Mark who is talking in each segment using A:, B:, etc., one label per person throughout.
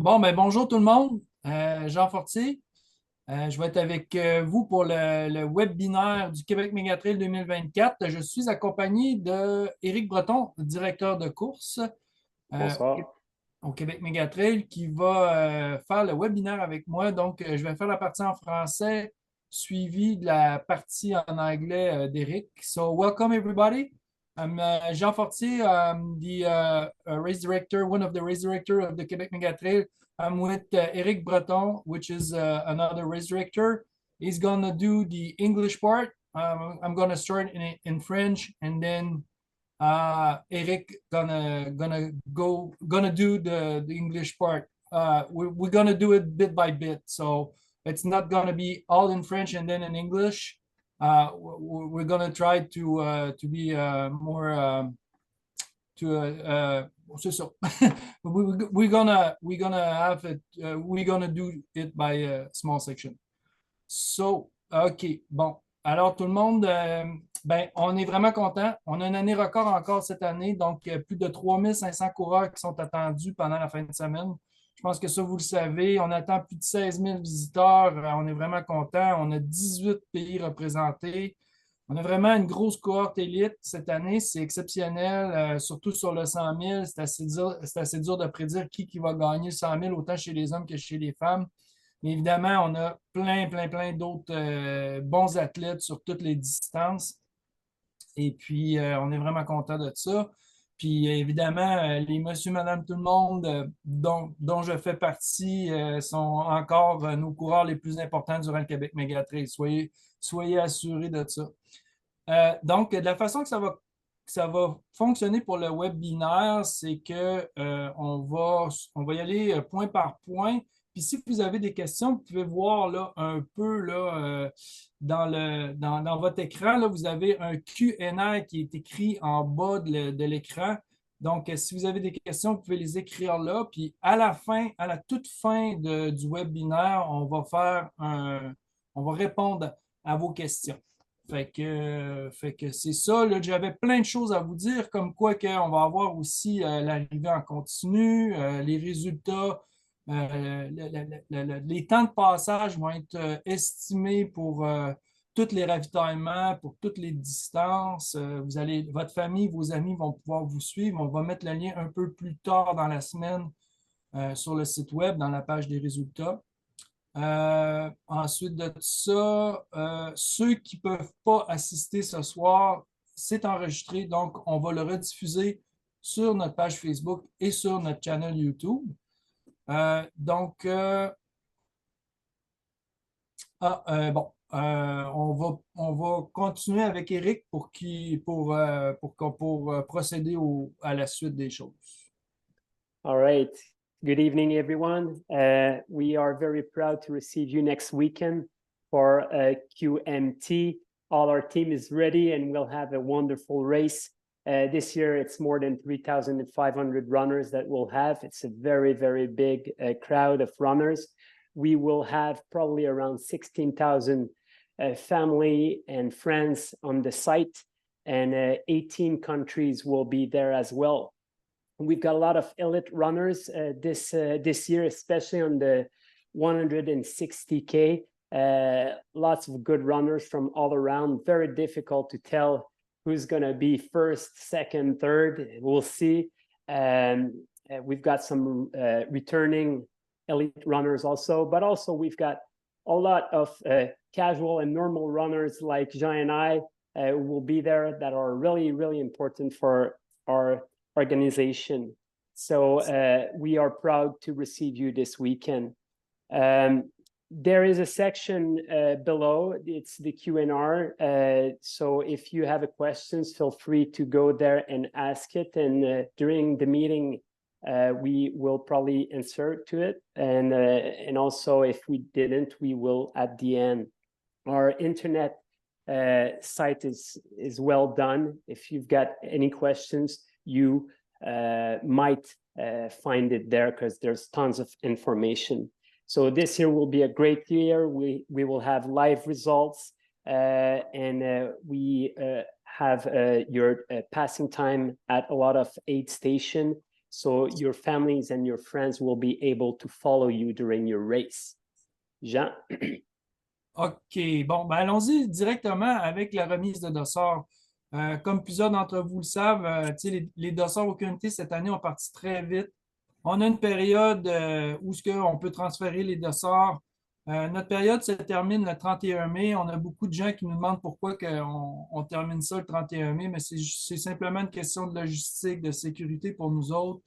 A: Bon, ben bonjour tout le monde. Jean Fortier. Je vais être avec vous pour le webinaire du Québec Mégatrail 2024. Je suis accompagné de Éric Breton, directeur de course
B: Bonsoir.
A: au Québec Mégatrail, qui va faire le webinaire avec moi. Donc, je vais faire la partie en français, suivie de la partie en anglais d'Éric. So, welcome everybody. I'm Jean Fortier. I'm the race director, one of the race director of the Quebec Megatrail. I'm with Eric Breton, which is another race director. He's gonna do the English part. I'm gonna start in French, and then Eric gonna do the English part. We're gonna do it bit by bit, so it's not gonna be all in French and then in English. We're gonna try to be more to c'est ça. We're gonna have it. We're gonna do it by a small section. So, OK, bon. Alors, tout le monde, ben, on est vraiment content. On a une année record encore cette année, donc plus de 3500 coureurs qui sont attendus pendant la fin de semaine. Je pense que ça, vous le savez. On attend plus de 16 000 visiteurs. On est vraiment content. On a 18 pays représentés. On a vraiment une grosse cohorte élite cette année. C'est exceptionnel, surtout sur le 100 000. C'est assez dur de prédire qui va gagner le 100 000, autant chez les hommes que chez les femmes. Mais évidemment, on a plein d'autres bons athlètes sur toutes les distances. Et puis, on est vraiment content de ça. Puis, évidemment, les monsieur, madame, tout le monde dont je fais partie sont encore nos coureurs les plus importants durant le Québec Mégatrail. Soyez assurés de ça. Donc, de la façon que ça va fonctionner pour le webinaire, c'est que on va y aller point par point. Puis si vous avez des questions, vous pouvez voir là, un peu là, dans votre écran, là, vous avez un Q&A qui est écrit en bas de l'écran. Donc, si vous avez des questions, vous pouvez les écrire là. Puis à la fin, à la toute fin du webinaire, on va répondre à vos questions. Fait que c'est ça. Là, j'avais plein de choses à vous dire, comme quoi qu'on va avoir aussi l'arrivée en continu, les résultats, les temps de passage vont être estimés pour tous les ravitaillements, pour toutes les distances. Votre famille, vos amis vont pouvoir vous suivre. On va mettre le lien un peu plus tard dans la semaine sur le site web, dans la page des résultats. Ensuite de ça, ceux qui ne peuvent pas assister ce soir, c'est enregistré, donc on va le rediffuser sur notre page Facebook et sur notre channel YouTube. Donc, bon, on va continuer avec Eric pour procéder à la suite des choses.
B: All right. Good evening, everyone. We are very proud to receive you next weekend for QMT. All our team is ready and we'll have a wonderful race. This year, it's more than 3,500 runners that we'll have. It's a very, very big crowd of runners. We will have probably around 16,000 family and friends on the site, and 18 countries will be there as well. We've got a lot of elite runners this year, especially on the 160K. Lots of good runners from all around. Very difficult to tell who's going to be first, second, third. We'll see. We've got some returning elite runners also, but also we've got a lot of casual and normal runners like Jean and I will be there that are really, really important for our organization. So we are proud to receive you this weekend. There is a section below, it's the Q&R. So if you have questions, feel free to go there and ask it. And during the meeting, we will probably answer to it. And also if we didn't, we will at the end. Our internet site is well done. If you've got any questions, you might find it there because there's tons of information. So this year will be a great year. We will have live results and we have your passing time at a lot of aid stations. so your families and your friends will be able to follow you during your race. Jean?
A: OK, bon, ben allons-y directement avec la remise de dossard. Comme plusieurs d'entre vous le savent, tu sais, les dossards au comité cette année ont parti très vite. On a une période où on peut transférer les dossards. Notre période se termine le 31 mai. On a beaucoup de gens qui nous demandent pourquoi on termine ça le 31 mai, mais c'est simplement une question de logistique, de sécurité pour nous autres.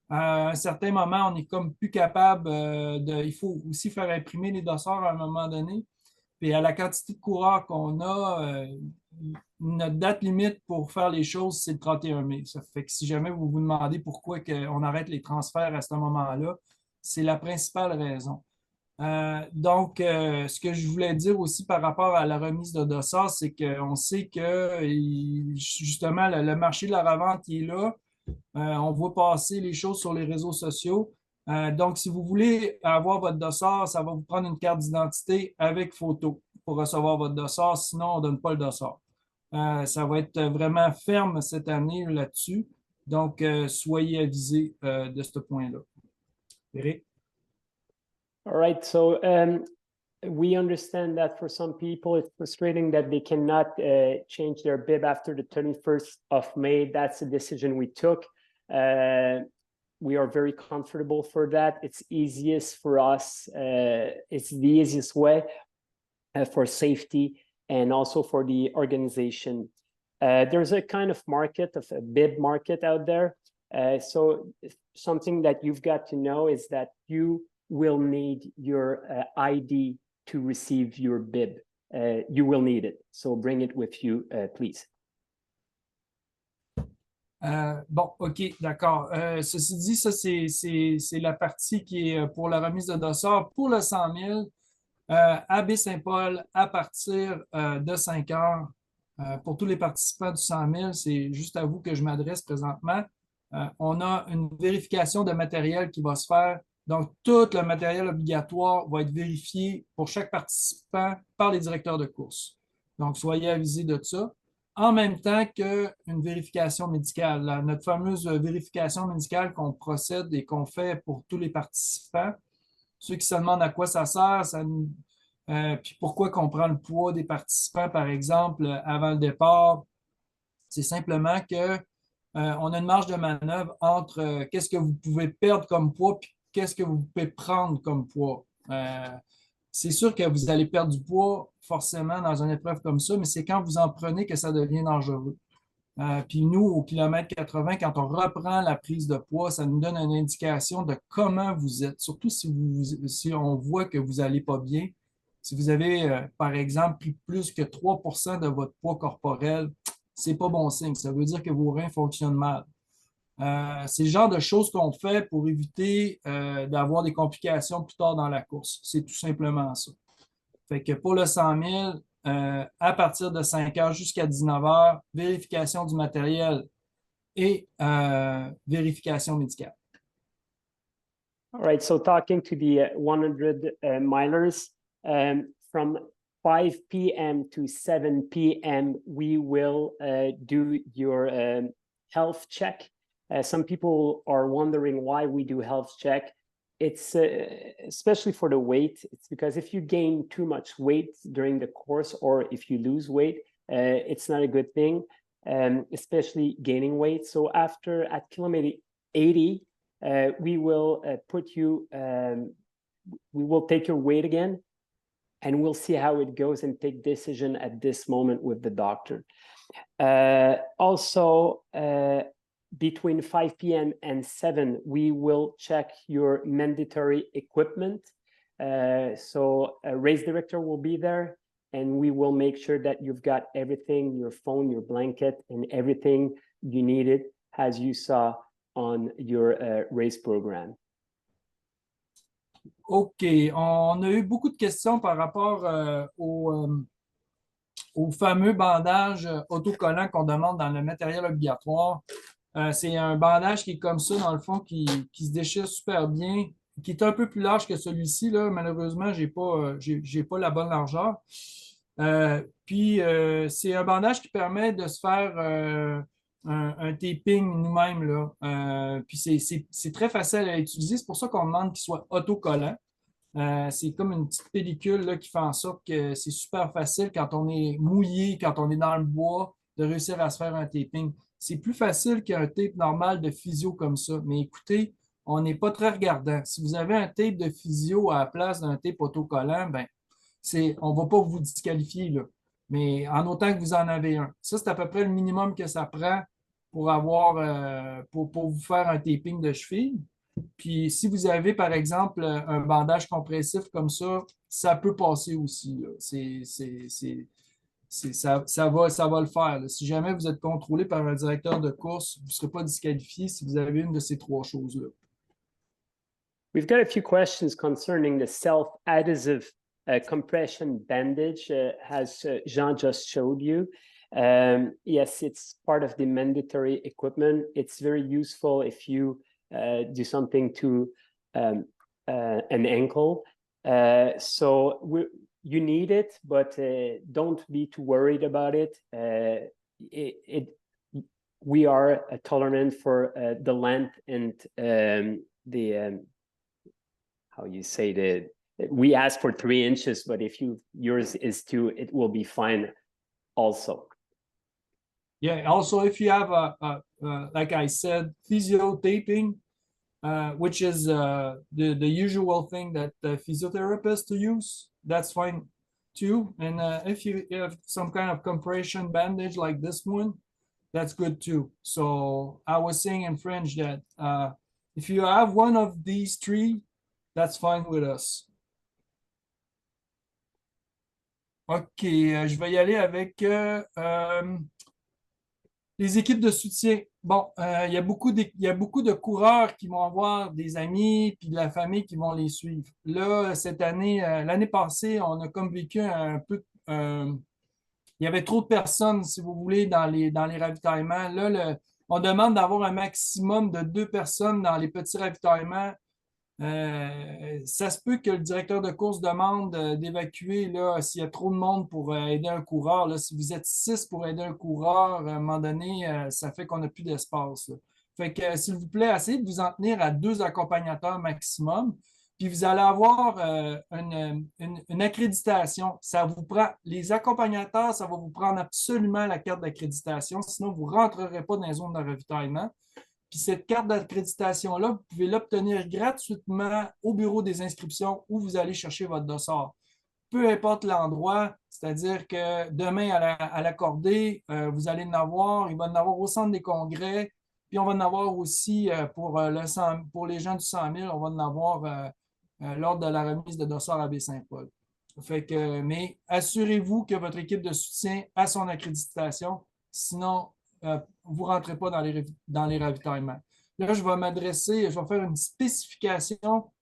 A: À un certain moment, on est comme plus capable il faut aussi faire imprimer les dossards à un moment donné. Puis à la quantité de coureurs qu'on a, notre date limite pour faire les choses, c'est le 31 mai. Ça fait que si jamais vous vous demandez pourquoi on arrête les transferts à ce moment-là, c'est la principale raison. Donc, ce que je voulais dire aussi par rapport à la remise de dossard, c'est qu'on sait que justement, le marché de la revente il est là. On voit passer les choses sur les réseaux sociaux. Donc, si vous voulez avoir votre dossard, ça va vous prendre une carte d'identité avec photo pour recevoir votre dossard. Sinon, on ne donne pas le dossard. Ça va être vraiment ferme cette année là-dessus. Donc, soyez avisés de ce point-là. Eric?
B: All right, so we understand that for some people it's frustrating that they cannot change their bib after the 31st of May. That's a decision we took. We are very comfortable for that. It's easiest for us. It's the easiest way for safety and also for the organization. There's a kind of market, of a bib market out there. So something that you've got to know is that you will need your ID to receive your bib. You will need it. So bring it with you, please.
A: Bon, OK, d'accord. Ceci dit, ça, c'est la partie qui est pour la remise de dossard. Pour le 100 000, à Baie-Saint-Paul, à partir de 5 heures, pour tous les participants du 100 000, c'est juste à vous que je m'adresse présentement. On a une vérification de matériel qui va se faire. Donc, tout le matériel obligatoire va être vérifié pour chaque participant par les directeurs de course. Donc, soyez avisés de ça. En même temps qu'une vérification médicale. Notre fameuse vérification médicale qu'on procède et qu'on fait pour tous les participants. Ceux qui se demandent à quoi ça sert, puis pourquoi qu'on prend le poids des participants, par exemple, avant le départ, c'est simplement que on a une marge de manœuvre entre qu'est-ce que vous pouvez perdre comme poids et qu'est-ce que vous pouvez prendre comme poids. C'est sûr que vous allez perdre du poids forcément dans une épreuve comme ça, mais c'est quand vous en prenez que ça devient dangereux. Puis nous, au kilomètre 80, quand on reprend la prise de poids, ça nous donne une indication de comment vous êtes, surtout si on voit que vous n'allez pas bien. Si vous avez, par exemple, pris plus que 3 de votre poids corporel, c'est pas bon signe. Ça veut dire que vos reins fonctionnent mal. C'est le genre de choses qu'on fait pour éviter d'avoir des complications plus tard dans la course. C'est tout simplement ça. Fait que pour le 100 000, à partir de 5 heures jusqu'à 19 heures, vérification du matériel et vérification médicale.
B: All right, so talking to the 100 milers, from 5 p.m. to 7 p.m., we will do your health check. Some people are wondering why we do health check. It's especially for the weight. It's because if you gain too much weight during the course or if you lose weight, it's not a good thing, especially gaining weight. So at kilometer 80, we will we will take your weight again, and we'll see how it goes and take decision at this moment with the doctor. Also, between 5 p.m. and 7, we will check your mandatory equipment. So a race director will be there, and we will make sure that you've got everything, your phone, your blanket, and everything you needed, as you saw on your race program.
A: OK. On a eu beaucoup de questions par rapport au fameux bandage autocollant qu'on demande dans le matériel obligatoire. C'est un bandage qui est comme ça, dans le fond, qui se déchire super bien, qui est un peu plus large que celui-ci. Là. Malheureusement, j'ai pas la bonne largeur. Puis, c'est un bandage qui permet de se faire un taping nous-mêmes, là. Puis c'est très facile à utiliser. C'est pour ça qu'on demande qu'il soit autocollant. C'est comme une petite pellicule là, qui fait en sorte que c'est super facile quand on est mouillé, quand on est dans le bois, de réussir à se faire un taping. C'est plus facile qu'un tape normal de physio comme ça. Mais écoutez, on n'est pas très regardant. Si vous avez un tape de physio à la place d'un tape autocollant, ben, on ne va pas vous disqualifier, là. Mais en autant que vous en avez un. Ça, c'est à peu près le minimum que ça prend pour avoir pour vous faire un taping de cheville. Puis si vous avez, par exemple, un bandage compressif comme ça peut passer aussi, là. Ça va le faire, là. Si jamais vous êtes contrôlé par un directeur de course, vous ne serez pas disqualifié si vous avez une de ces trois choses-là.
B: We've got a few questions concerning the self-adhesive compression bandage, as Jean just showed you. Yes, it's part of the mandatory equipment. It's very useful if you do something to an ankle. You need it, but don't be too worried about it. We are tolerant for the length and how you say we ask for 3 inches, but if yours is 2, it will be fine also.
A: Yeah, also if you have like I said, physio taping, which is the usual thing that the physiotherapists use, that's fine too. And if you have some kind of compression bandage like this one, that's good too. So I was saying in French that if you have one of these three, that's fine with us. OK, je vais y aller avec les équipes de soutien. Bon, il y a beaucoup de coureurs qui vont avoir des amis puis de la famille qui vont les suivre. Là, cette année, l'année passée, on a comme vécu un peu. Il y avait trop de personnes, si vous voulez, dans les ravitaillements. Là, on demande d'avoir un maximum de 2 personnes dans les petits ravitaillements. Ça se peut que le directeur de course demande d'évacuer là, s'il y a trop de monde pour aider un coureur. Là, si vous êtes 6 pour aider un coureur, à un moment donné, ça fait qu'on n'a plus d'espace, là. Fait que, s'il vous plaît, essayez de vous en tenir à 2 accompagnateurs maximum. Puis vous allez avoir une accréditation. Ça vous prend, les accompagnateurs, ça va vous prendre absolument la carte d'accréditation, sinon vous ne rentrerez pas dans les zones de ravitaillement. Puis cette carte d'accréditation-là, vous pouvez l'obtenir gratuitement au bureau des inscriptions où vous allez chercher votre dossard. Peu importe l'endroit, c'est-à-dire que demain à la Cordée, vous allez en avoir, il va en avoir au centre des congrès, puis on va en avoir aussi pour les gens du 100 000, on va en avoir lors de la remise de dossard à Baie-Saint-Paul. Mais assurez-vous que votre équipe de soutien a son accréditation, sinon vous ne rentrez pas dans les ravitaillements. Là, je vais faire une spécification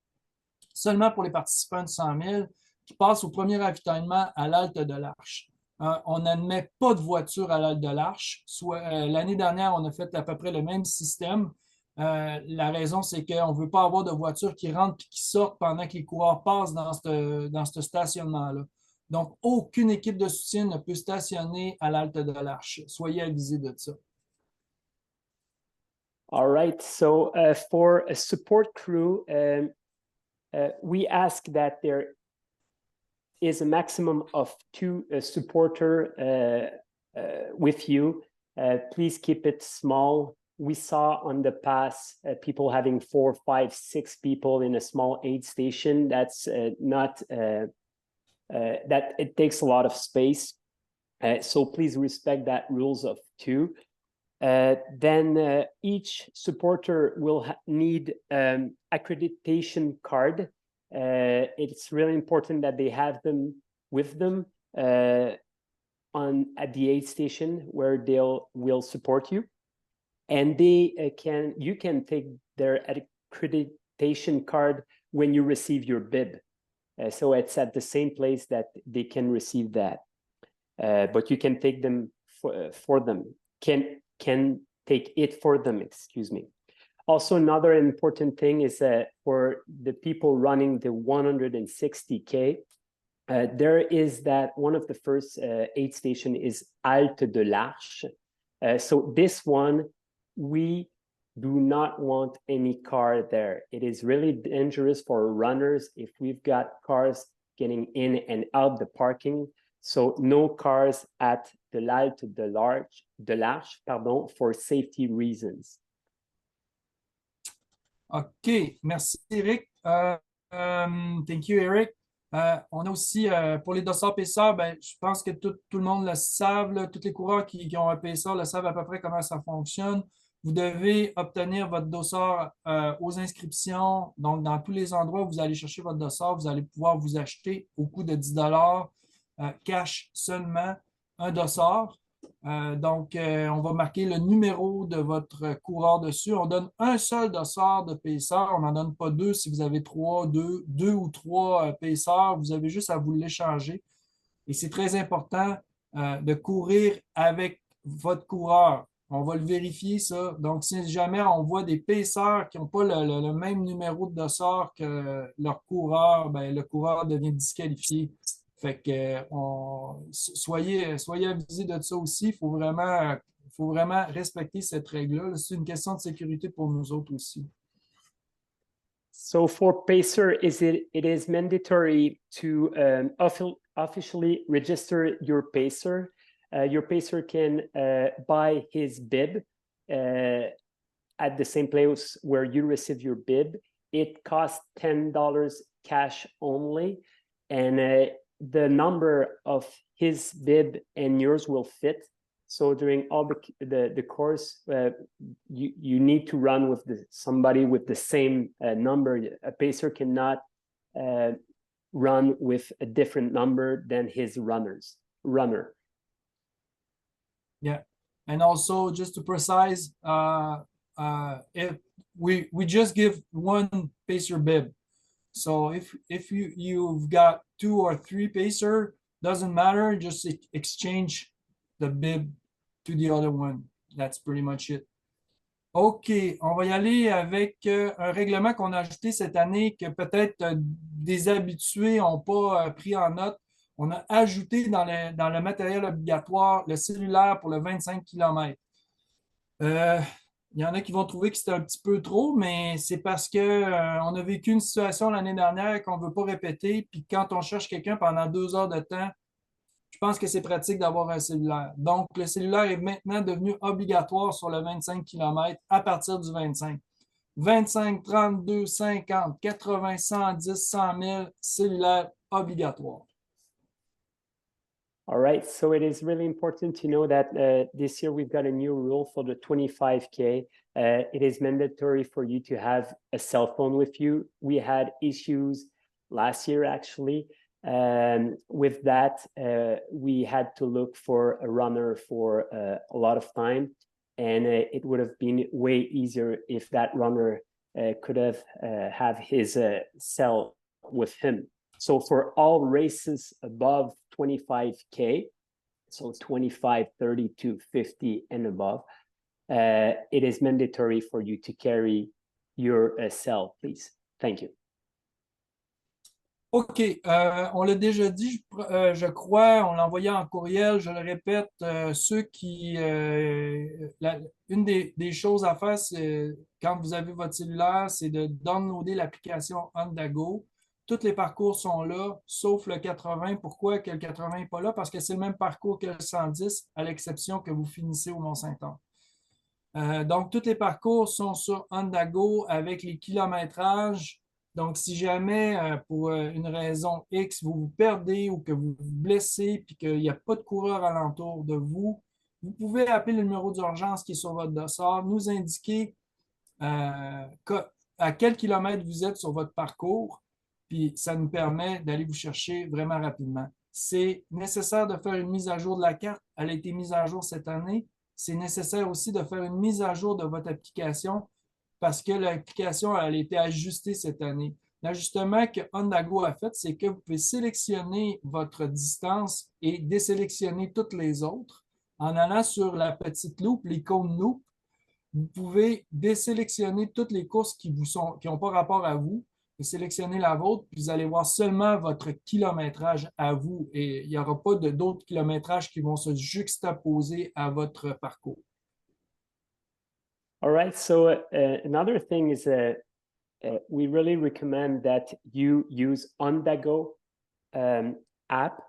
A: seulement pour les participants de 100 000 qui passent au premier ravitaillement à l'Halte de l'Arche. On n'admet pas de voiture à l'Halte de l'Arche. L'année dernière, on a fait à peu près le même système. La raison, c'est qu'on ne veut pas avoir de voitures qui rentrent et qui sortent pendant que les coureurs passent dans ce stationnement-là. Donc, aucune équipe de soutien ne peut stationner à l'Halte de l'Arche. Soyez avisés de ça.
B: All right. So for a support crew, we ask that there is a maximum of 2 supporters with you. Please keep it small. We saw on the past people having 4, 5, 6 people in a small aid station. That's not that it takes a lot of space. So please respect that rules of 2. Then each supporter will need accreditation card. It's really important that they have them with them at the aid station where will support you. And you can take their accreditation card when you receive your bib. So it's at the same place that they can receive that. But you can take them for them. Can take it for them, excuse me. Also, another important thing is that for the people running the 160K, there is that one of the first aid station is Halte de l'Arche. So this one, we do not want any car there. It is really dangerous for runners if we've got cars getting in and out the parking. So no cars at the l'Halte de l'Arche, pardon, for safety reasons.
A: OK, merci Eric. Thank you, Eric. On a aussi, pour les dossards paisseurs, ben, je pense que tout le monde le savent, là, tous les coureurs qui ont un paisseur le savent à peu près comment ça fonctionne. Vous devez obtenir votre dossard aux inscriptions. Donc, dans tous les endroits où vous allez chercher votre dossard, vous allez pouvoir vous acheter au coût de 10 cash seulement un dossard. Donc, on va marquer le numéro de votre coureur dessus. On donne un seul dossard de paisseur. On n'en donne pas deux. Si vous avez deux ou trois paisseurs, vous avez juste à vous l'échanger. Et c'est très important de courir avec votre coureur. On va le vérifier, ça. Donc, si jamais on voit des paisseurs qui n'ont pas le même numéro de dossard que leur coureur, ben, le coureur devient disqualifié. Fait que soyez avisés de ça aussi. Il faut vraiment respecter cette règle-là. C'est une question de sécurité pour nous autres aussi.
B: So for Pacer, it is mandatory to officially register your Pacer. Your Pacer can buy his bib at the same place where you receive your bib. It costs $10 cash only, and the number of his bib and yours will fit. So during all the course, you need to run with somebody with the same number. A pacer cannot run with a different number than his runner.
A: Yeah, and also just to precise, if we just give one pacer bib. So if you've got two or three pacer, doesn't matter, just exchange the bib to the other one. That's pretty much it. OK, on va y aller avec un règlement qu'on a ajouté cette année que peut-être des habitués n'ont pas pris en note. On a ajouté dans le matériel obligatoire le cellulaire pour le 25 km. Il y en a qui vont trouver que c'est un petit peu trop, mais c'est parce qu'on a vécu une situation l'année dernière qu'on ne veut pas répéter. Puis quand on cherche quelqu'un pendant 2 heures de temps, je pense que c'est pratique d'avoir un cellulaire. Donc, le cellulaire est maintenant devenu obligatoire sur le 25 km à partir du 25. 25, 32, 50, 80, 110, 100 000, cellulaire obligatoire.
B: All right, so it is really important to know that this year we've got a new rule for the 25K. It is mandatory for you to have a cell phone with you. We had issues last year, actually. With that, we had to look for a runner for a lot of time. And it would have been way easier if that runner could have his cell with him. So for all races above 25K, so 25, 32, 50 and above, it is mandatory for you to carry your cell, please. Thank you.
A: OK, on l'a déjà dit, je crois, on l'a envoyé en courriel, je le répète, une des choses à faire, c'est quand vous avez votre cellulaire, c'est de downloader l'application Ondago. Tous les parcours sont là, sauf le 80. Pourquoi que le 80 n'est pas là? Parce que c'est le même parcours que le 110, à l'exception que vous finissez au Mont-Saint-Anne. Donc, tous les parcours sont sur Ondago avec les kilométrages. Donc, si jamais, pour une raison X, vous vous perdez ou que vous vous blessez et qu'il n'y a pas de coureur alentour de vous, vous pouvez appeler le numéro d'urgence qui est sur votre dossard, nous indiquer à quel kilomètre vous êtes sur votre parcours, puis ça nous permet d'aller vous chercher vraiment rapidement. C'est nécessaire de faire une mise à jour de la carte. Elle a été mise à jour cette année. C'est nécessaire aussi de faire une mise à jour de votre application parce que l'application a été ajustée cette année. L'ajustement que Ondago a fait, c'est que vous pouvez sélectionner votre distance et désélectionner toutes les autres. En allant sur la petite loupe, l'icône loupe, vous pouvez désélectionner toutes les courses qui n'ont pas rapport à vous et sélectionner la vôtre, puis vous allez voir seulement votre kilométrage à vous et il n'y aura pas d'autres kilométrages qui vont se juxtaposer à votre parcours.
B: All right. So another thing is we really recommend that you use Ondago app.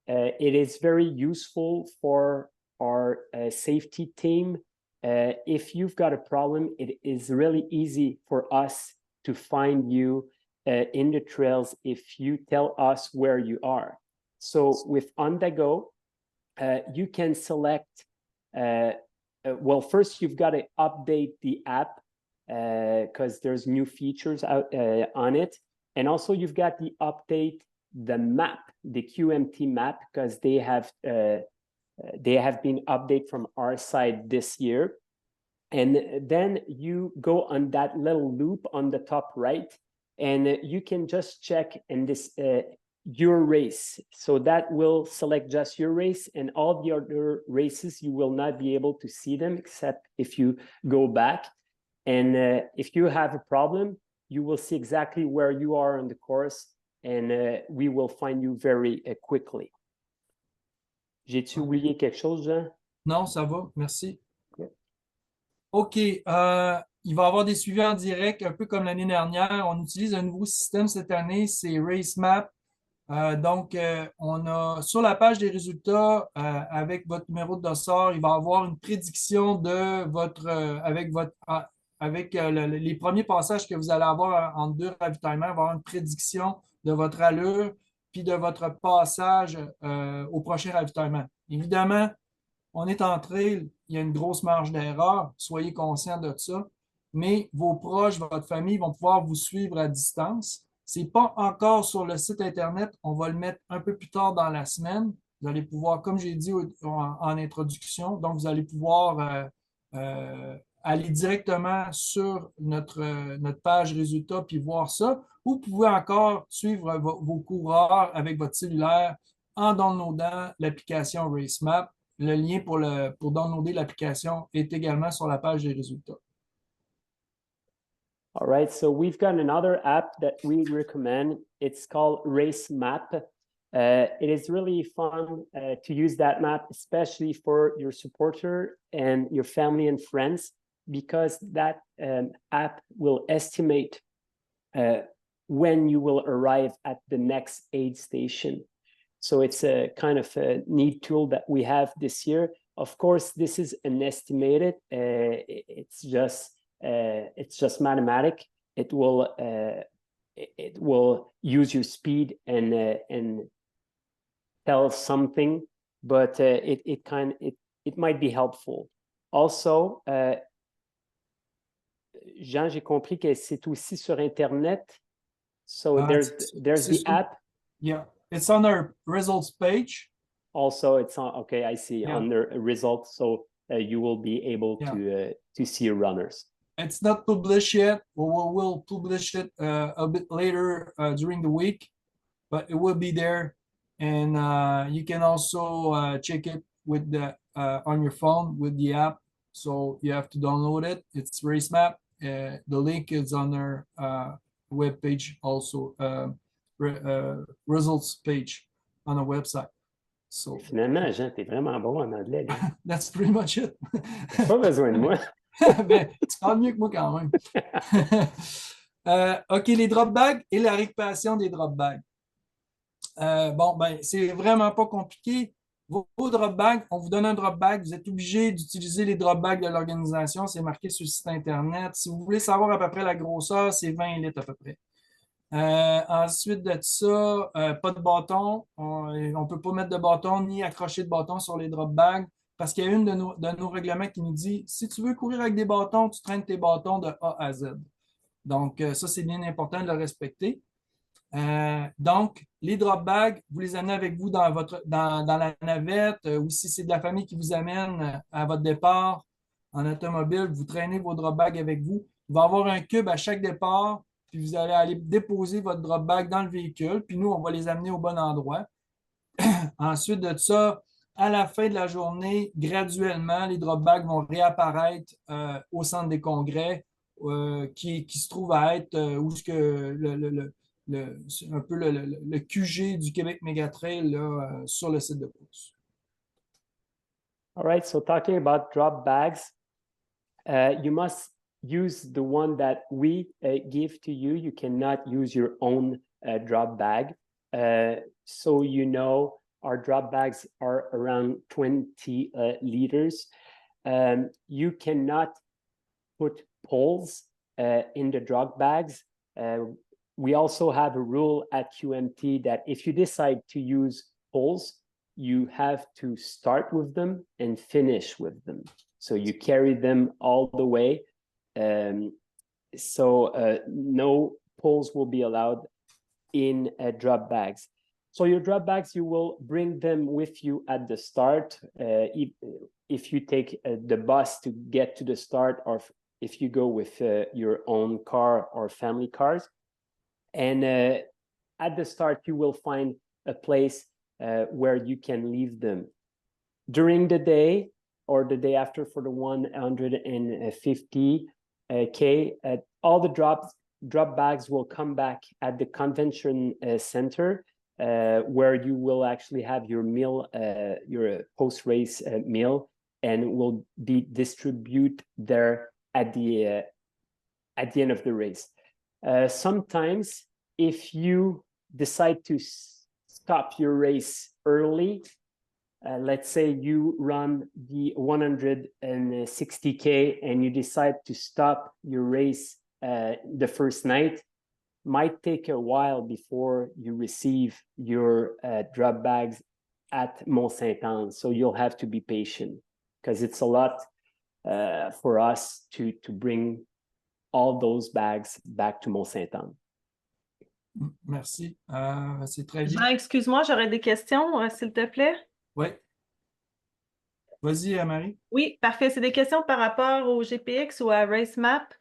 B: It is very useful for our safety team. If you've got a problem, it is really easy for us to find you in the trails if you tell us where you are. So with Ondago, you can select, well, first you've got to update the app because there's new features out on it. And also you've got to update the map, the QMT map, because they have been updated from our side this year. And then you go on that little loop on the top right, and you can just check in this your race. So that will select just your race, and all the other races, you will not be able to see them except if you go back. And if you have a problem, you will see exactly where you are on the course, and we will find you very quickly. J'ai-tu oublié quelque chose, Jean?
A: Non, ça va, merci.
B: Okay.
A: OK, il va y avoir des suivis en direct, un peu comme l'année dernière. On utilise un nouveau système cette année, c'est RaceMap. Donc, on a sur la page des résultats, avec votre numéro de dossard, il va y avoir une prédiction de votre, avec les premiers passages que vous allez avoir entre deux ravitaillements, il va y avoir une prédiction de votre allure puis de votre passage au prochain ravitaillement. Évidemment, on est en trail, il y a une grosse marge d'erreur, soyez conscients de ça, mais vos proches, votre famille vont pouvoir vous suivre à distance. Ce n'est pas encore sur le site Internet, on va le mettre un peu plus tard dans la semaine. Vous allez pouvoir, comme j'ai dit en introduction, donc vous allez pouvoir aller directement sur notre page résultats puis voir ça. Vous pouvez encore suivre vos coureurs avec votre cellulaire en downloadant l'application RaceMap. Le lien pour downloader l'application est également sur la page des résultats.
B: All right, so we've got another app that we recommend. It's called Race Map. It is really fun to use that map, especially for your supporter and your family and friends, because that app will estimate when you will arrive at the next aid station. So it's a kind of a neat tool that we have this year. Of course, this is an estimated. It's just mathematic. It will use your speed and tell something, but it might be helpful. Also, Jean, j'ai compris que c'est aussi sur Internet. So there's the app.
A: Yeah, it's on our results page.
B: Also, it's on. Okay, I see.
A: Yeah.
B: Under results, so you will be able to see your runners.
A: It's not published yet. We'll publish it a bit later during the week, but it will be there, and you can also check it with the on your phone with the app. So you have to download it. It's RaceMap. The link is on our web page also, results page on our website. So
B: finalement, Jean, t'es vraiment bon en anglais.
A: That's pretty much it.
B: Pas besoin de moi.
A: Ben, tu parles mieux que moi quand même. OK, les drop bags et la récupération des drop bags. Bon, ben, c'est vraiment pas compliqué. Vos drop bags, on vous donne un drop bag, vous êtes obligé d'utiliser les drop bags de l'organisation, c'est marqué sur le site Internet. Si vous voulez savoir à peu près la grosseur, c'est 20 litres à peu près. Ensuite de ça, pas de bâton. On ne peut pas mettre de bâton ni accrocher de bâton sur les drop bags parce qu'il y a une de nos règlements qui nous dit si tu veux courir avec des bâtons, tu traînes tes bâtons de A à Z. Donc, ça, c'est bien important de le respecter. Donc, les drop bags, vous les amenez avec vous dans la navette ou si c'est de la famille qui vous amène à votre départ en automobile, vous traînez vos drop bags avec vous. Il va y avoir un cube à chaque départ, puis vous allez aller déposer votre drop bag dans le véhicule, puis nous, on va les amener au bon endroit. Ensuite de ça, à la fin de la journée, graduellement, les drop bags vont réapparaître au centre des congrès qui se trouve à être où ce que un peu le QG du Québec Mégatrail là, sur le site de course.
B: All right, so talking about drop bags, You must use the one that we give to you. You cannot use your own drop bag. So you know, our drop bags are around 20 liters. You cannot put poles in the drop bags. We also have a rule at QMT that if you decide to use poles, you have to start with them and finish with them. So you carry them all the way. No poles will be allowed in drop bags. So your drop bags, you will bring them with you at the start. If you take the bus to get to the start, or if you go with your own car or family cars. And at the start, you will find a place where you can leave them. During the day or the day after for the 150K, all the drop bags will come back at the convention center, where you will actually have your meal, your post-race meal, and will be distributed there at the end of the race. Sometimes, if you decide to stop your race early, let's say you run the 160K and you decide to stop your race the first night, might take a while before you receive your drop bags at Mont Saint-Anne. So you'll have to be patient, because it's a lot for us to bring all those bags back to Mont Saint-Anne.
A: Merci. C'est très bien.
C: Jean, excuse-moi, j'aurais des questions, s'il te plaît.
A: Oui. Vas-y, Marie.
C: Oui, parfait. C'est des questions par rapport au GPX ou à RaceMap.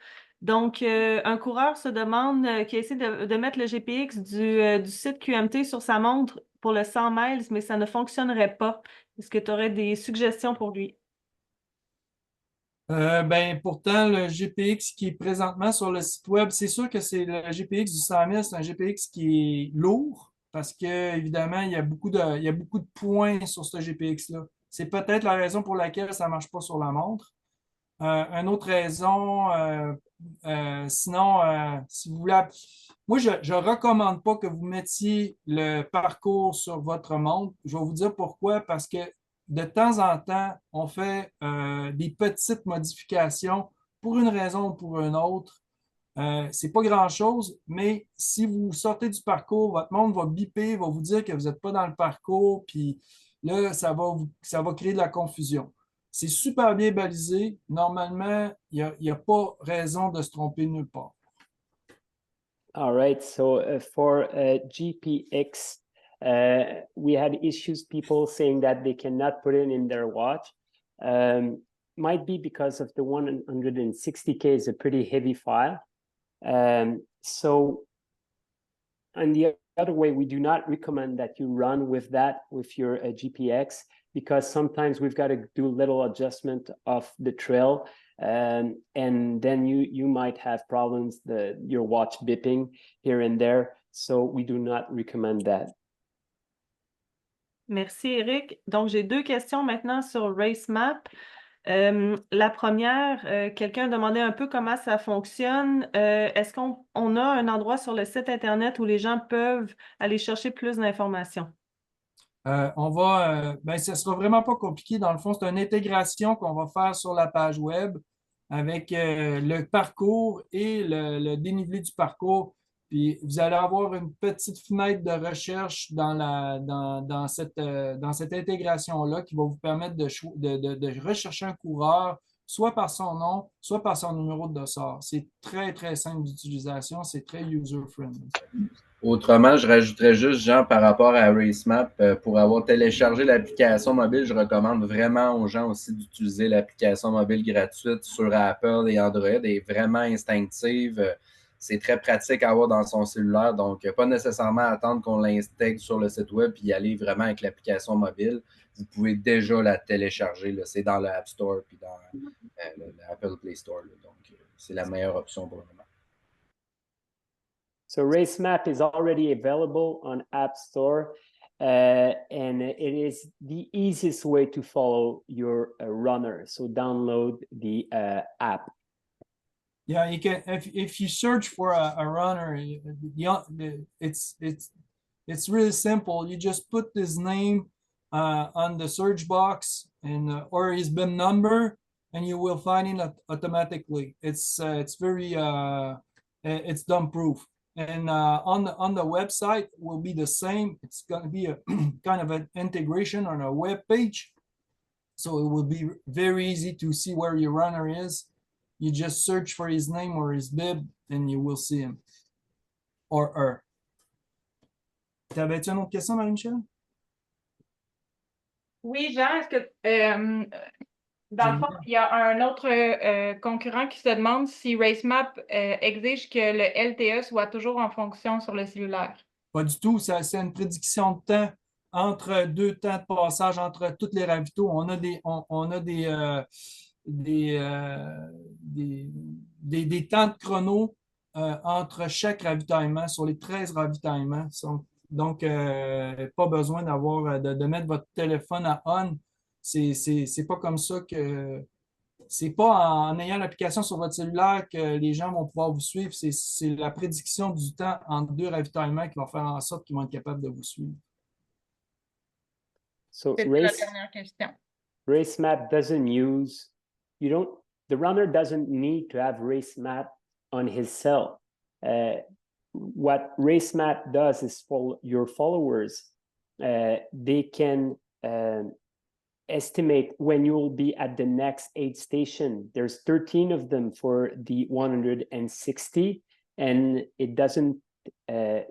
C: Donc, un coureur se demande, qui essaie de mettre le GPX du site QMT sur sa montre pour le 100 miles, mais ça ne fonctionnerait pas. Est-ce que tu aurais des suggestions pour lui?
A: Pourtant, le GPX qui est présentement sur le site web, c'est sûr que c'est le GPX du 100 000, c'est un GPX qui est lourd parce que, évidemment, il y a beaucoup de points sur ce GPX-là. C'est peut-être la raison pour laquelle ça ne marche pas sur la montre. Une autre raison, sinon, si vous voulez, moi, je ne recommande pas que vous mettiez le parcours sur votre montre. Je vais vous dire pourquoi, parce que de temps en temps, on fait des petites modifications pour une raison ou pour une autre. Ce n'est pas grand-chose, mais si vous sortez du parcours, votre montre va biper, va vous dire que vous n'êtes pas dans le parcours, puis là, ça va créer de la confusion. C'est super bien balisé. Normalement, il n'y a pas raison de se tromper nulle part.
B: All right, so for GPX, we had issues, people saying that they cannot put it in their watch. Might be because of the 160K is a pretty heavy file. So, and the other way, we do not recommend that you run with that, with your GPX, because sometimes we've got to do a little adjustment of the trail. And then you might have problems, your watch bipping here and there. So we do not recommend that.
C: Merci, Eric. Donc, j'ai deux questions maintenant sur RaceMap. La première, quelqu'un demandait un peu comment ça fonctionne. Est-ce qu'on a un endroit sur le site Internet où les gens peuvent aller chercher plus d'informations?
A: Ce sera vraiment pas compliqué. Dans le fond, c'est une intégration qu'on va faire sur la page web avec le parcours et le dénivelé du parcours. Puis vous allez avoir une petite fenêtre de recherche dans cette intégration-là qui va vous permettre de rechercher un coureur, soit par son nom, soit par son numéro de dossard. C'est très, très simple d'utilisation. C'est très user-friendly.
D: Autrement, je rajouterais juste, Jean, par rapport à RaceMap, pour avoir téléchargé l'application mobile, je recommande vraiment aux gens aussi d'utiliser l'application mobile gratuite sur Apple et Android. Elle est vraiment instinctive. C'est très pratique à avoir dans son cellulaire, donc pas nécessairement attendre qu'on l'intègre sur le site web et y aller vraiment avec l'application mobile. Vous pouvez déjà la télécharger. C'est dans l'App Store et dans l'Apple Play Store. Donc, c'est la meilleure option pour le moment.
B: So RaceMap is already available on App Store. and it is the easiest way to follow your runner. So download the app.
A: Yeah, you can if you search for a runner, it's really simple. You just put his name on the search box and or his BIN number, and you will find him automatically. It's very it's dumb proof. And on the website will be the same. It's going to be a kind of an integration on a web page, so it will be very easy to see where your runner is. You just search for his name or his bib, and you will see him or her. T'avais-tu une autre question, Marie-Michel?
E: Oui, Jean, est-ce que dans le fond, il y a un autre concurrent qui se demande si RaceMap exige que le LTE soit toujours en fonction sur le cellulaire?
A: Pas du tout. C'est une prédiction de temps entre deux temps de passage entre tous les ravitaux. On a des temps de chrono entre chaque ravitaillement sur les 13 ravitaillements. Donc, pas besoin de mettre votre téléphone à on. C'est pas comme ça que. C'est pas en ayant l'application sur votre cellulaire que les gens vont pouvoir vous suivre. C'est la prédiction du temps entre deux ravitaillements qui va faire en sorte qu'ils vont être capables de vous suivre.
B: So
E: C'est la dernière question.
B: RaceMap doesn't use, the runner doesn't need to have RaceMap on his cell. What RaceMap does is for your followers, they can estimate when you will be at the next aid station. There's 13 of them for the 160, and it doesn't,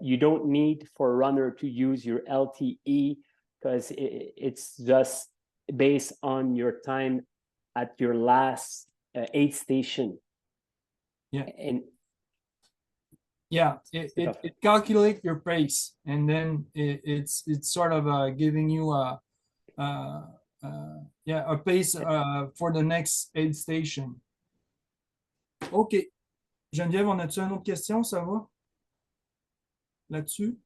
B: you don't need for a runner to use your LTE because it's just based on your time at your last aid station.
A: Yeah.
B: And
A: yeah, it calculates your pace, and then it's sort of giving you a pace for the next aid station. OK. Geneviève, on a-tu une autre question? Ça va? Là-dessus?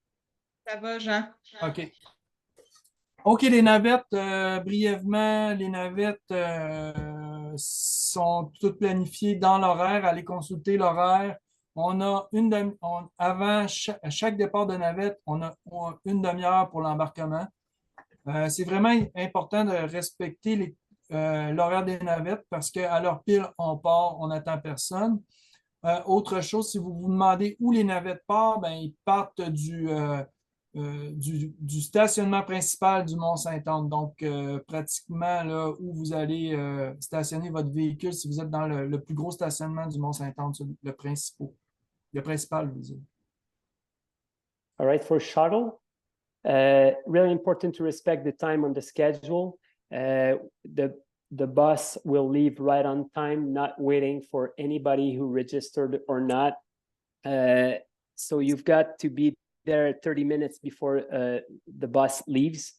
E: Ça va, Jean?
A: OK. OK, les navettes, brièvement, les navettes sont toutes planifiées dans l'horaire. Allez consulter l'horaire. On a avant chaque départ de navette, on a une demi-heure pour l'embarquement. C'est vraiment important de respecter l'horaire des navettes parce qu'à leur pile, on part, on n'attend personne. Autre chose, si vous vous demandez où les navettes partent, ben, ils partent du stationnement principal du Mont-Sainte-Anne. Donc, pratiquement là où vous allez stationner votre véhicule si vous êtes dans le plus gros stationnement du Mont-Sainte-Anne, le principal, je veux dire.
B: All right, for shuttle, really important to respect the time on the schedule. The bus will leave right on time, not waiting for anybody who registered or not. So you've got to be there 30 minutes before the bus leaves.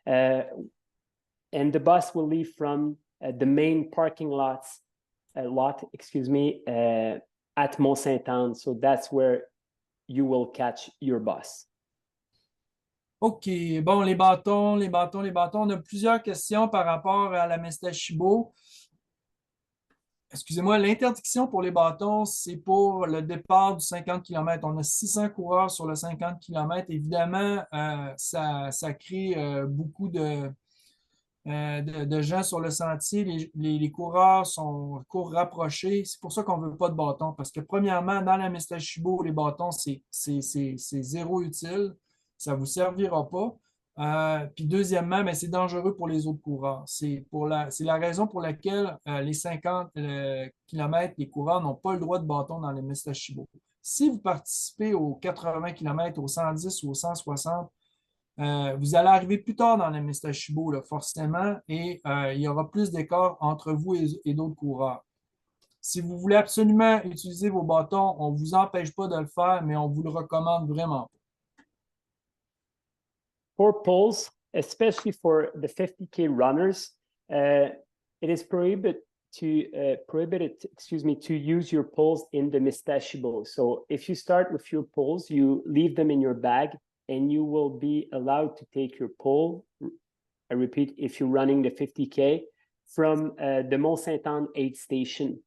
B: And the bus will leave from the main parking lot, at Mont-Sainte-Anne. So that's where you will catch your bus.
A: OK. Bon, les bâtons. On a plusieurs questions par rapport à la Mestachibo. Excusez-moi, l'interdiction pour les bâtons, c'est pour le départ du 50 km. On a 600 coureurs sur le 50 km. Évidemment, ça crée beaucoup de gens sur le sentier. Les coureurs courent rapprochés. C'est pour ça qu'on ne veut pas de bâtons. Parce que premièrement, dans la Mestachibo, les bâtons, c'est zéro utile. Ça ne vous servira pas. Puis deuxièmement, c'est dangereux pour les autres coureurs. C'est la raison pour laquelle les 50 km, les coureurs n'ont pas le droit de bâton dans les Mestachibo. Si vous participez aux 80 km, aux 110 ou aux 160, vous allez arriver plus tard dans les Mestachibo, forcément, et il y aura plus d'écart entre vous et d'autres coureurs. Si vous voulez absolument utiliser vos bâtons, on ne vous empêche pas de le faire, mais on vous le recommande vraiment pas.
B: For poles, especially for the 50K runners, it is prohibited to use your poles in the Mestachibo. So if you start with your poles, you leave them in your bag and you will be allowed to take your pole. I repeat, if you're running the 50K from the Mont Saint-Anne aid station.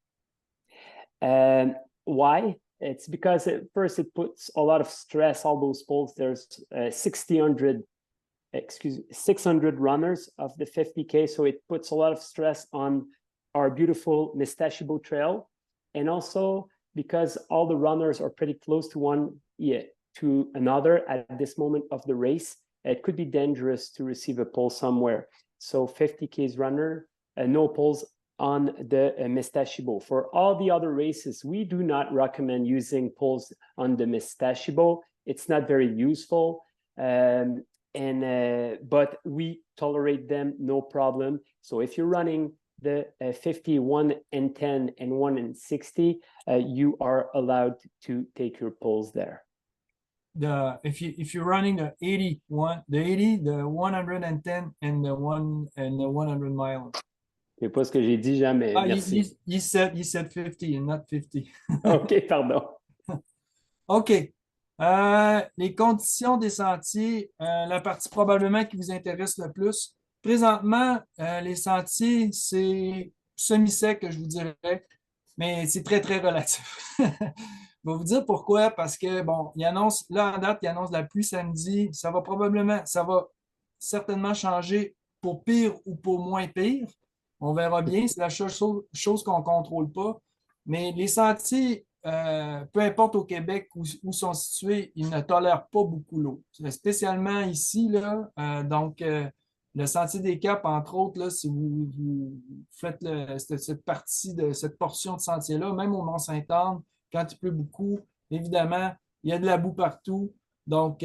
B: Why? It's because first it puts a lot of stress, all those poles. There's 600 runners of the 50K. So it puts a lot of stress on our beautiful Mistachio Trail. And also because all the runners are pretty close to one to another at this moment of the race, it could be dangerous to receive a pole somewhere. So 50K's runner, no poles on the Mistachio. For all the other races, we do not recommend using poles on the Mistachio. It's not very useful, but we tolerate them, no problem. So if you're running the 50, 1 in 10, and 1 in 60, you are allowed to take your poles there.
A: If you're running the 80, the 110, and the 100 mile.
B: C'est pas ce que j'ai dit jamais. Merci.
A: You said 50 and not 50.
B: OK, pardon.
A: OK. Les conditions des sentiers, la partie probablement qui vous intéresse le plus. Présentement, les sentiers, c'est semi-sec, je vous dirais, mais c'est très, très relatif. Je vais vous dire pourquoi, parce que, bon, il annonce, là, en date, il annonce la pluie samedi. Ça va certainement changer pour pire ou pour moins pire. On verra bien, c'est la chose qu'on ne contrôle pas. Mais les sentiers, peu importe au Québec où sont situés, ils ne tolèrent pas beaucoup l'eau. Spécialement ici, là, le Sentier des Caps, entre autres, là, si vous faites cette portion de sentier-là, même au Mont-Saint-Anne, quand il pleut beaucoup, évidemment, il y a de la boue partout. Donc,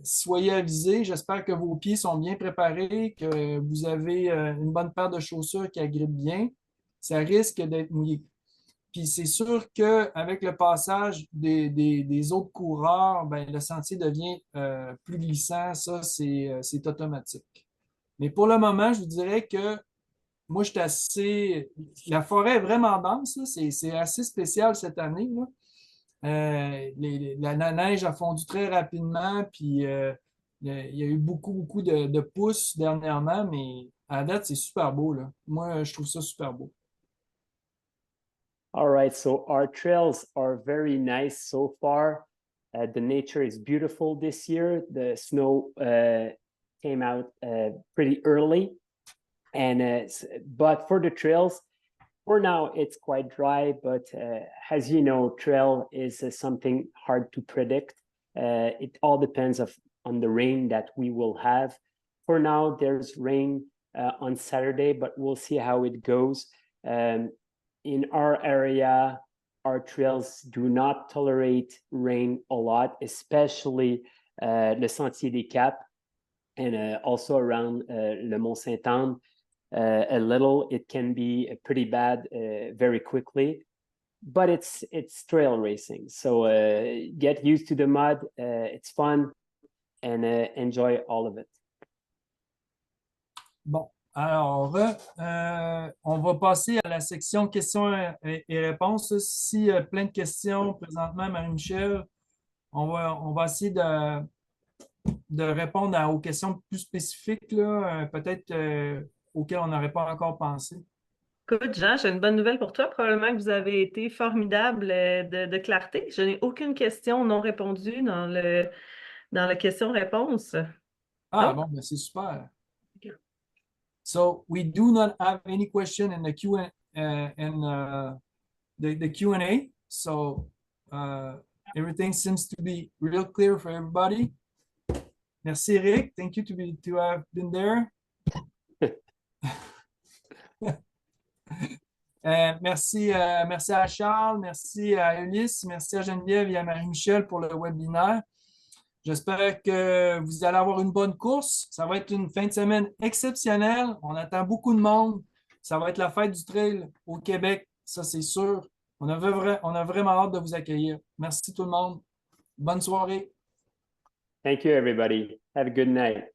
A: soyez avisés. J'espère que vos pieds sont bien préparés, que vous avez une bonne paire de chaussures qui agrippent bien. Ça risque d'être mouillé. Puis c'est sûr qu'avec le passage des autres coureurs, ben, le sentier devient plus glissant. Ça, c'est automatique. Mais pour le moment, je vous dirais que moi, je suis assez... La forêt est vraiment dense. C'est assez spécial cette année, là. La neige a fondu très rapidement, puis il y a eu beaucoup de pousses dernièrement, mais à date, c'est super beau, là. Moi, je trouve ça super beau.
B: All right, so our trails are very nice so far. The nature is beautiful this year. The snow came out pretty early, and but for the trails, for now it's quite dry. But as you know, trail is something hard to predict. It all depends on the rain that we will have. For now, there's rain on Saturday, but we'll see how it goes. In our area, our trails do not tolerate rain a lot, especially le Sentier des Caps and also around le Mont Saint-Anne. A little, it can be pretty bad very quickly, but it's trail racing. So get used to the mud. It's fun and enjoy all of it.
A: Bon. Alors, on va passer à la section questions et réponses. S'il y a plein de questions présentement, Marie-Michel, on va essayer de répondre aux questions plus spécifiques, là, peut-être auxquelles on n'aurait pas encore pensé.
C: Écoute, Jean, j'ai une bonne nouvelle pour toi. Probablement que vous avez été formidable de clarté. Je n'ai aucune question non répondue dans le question-réponse.
A: Ah, bon, ben c'est super. So we do not have any question in the the Q&A. So everything seems to be real clear for everybody. Merci, Eric. Thank you to have been there. Merci à Charles, merci à Ulysse, merci à Geneviève et à Marie-Michel pour le webinaire. J'espère que vous allez avoir une bonne course. Ça va être une fin de semaine exceptionnelle. On attend beaucoup de monde. Ça va être la fête du trail au Québec, ça c'est sûr. On a vraiment hâte de vous accueillir. Merci tout le monde. Bonne soirée.
B: Thank you, everybody. Have a good night.